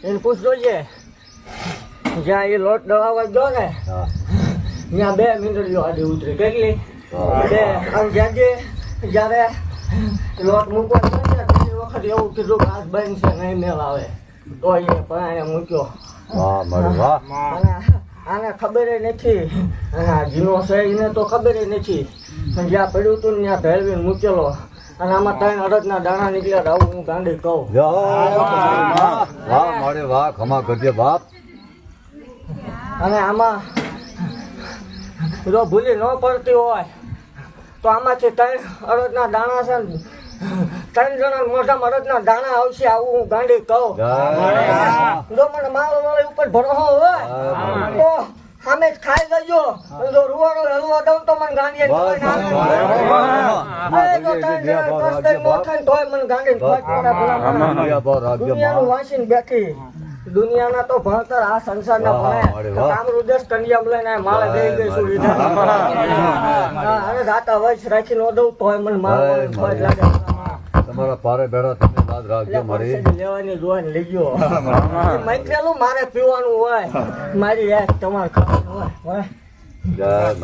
એને પૂછજો છે જ્યાં એ લોટ દળાવવા ગયો ને ત્યાં 2 મીંડળીઓ આડી ઉતરી કેટલી 2 આમ જ્યારે લોટ મૂકવા બીજી વખત એવું કીધું કે હાથ બંધ છે નહીં મેળ આવે તો એ પણ મૂક્યો આને ખબર નથી અને આ જીનો છે એને તો ખબર નથી પણ જ્યાં પડ્યું હતું ને ત્યાં ભેળવીને મૂકેલો અને આમાં 3 અડદના દાણા નીકળ્યા આવું હું ગાંડી કહું વાહ મારે વાહ ખમા કરજે બાપ અને આમાં જો ભૂલી ન પડતી હોય તો આમાંથી 3 અડદના દાણા છે ને 3 જણા મોઢામાં અડદના દાણા આવશે આવું હું ગાંડી કહું જો મને મારો વાળી ઉપર ભરોસો હોય તો સામે જ ખાઈ ગયો જો રૂવાડો હલવા દઉં તો મને ગાંડી દુનિયાનું વાંચીને બેઠી દુનિયાના તો ભણતર આ સંસારના ભણે કામ રુદસ કન્યામ લઈને માળે ગઈ ગઈ છું અને રાતા વચ રાખીને દઉં તોય મને મારો લાગે તમારા પારે બેડા તમે યાદ રાખજો મારી લેવાની જોઈને લઈ ગયો મૈત્રેલું મારે પીવાનું હોય મારી યાદ તમારે ખાવાનું હોય જય મારી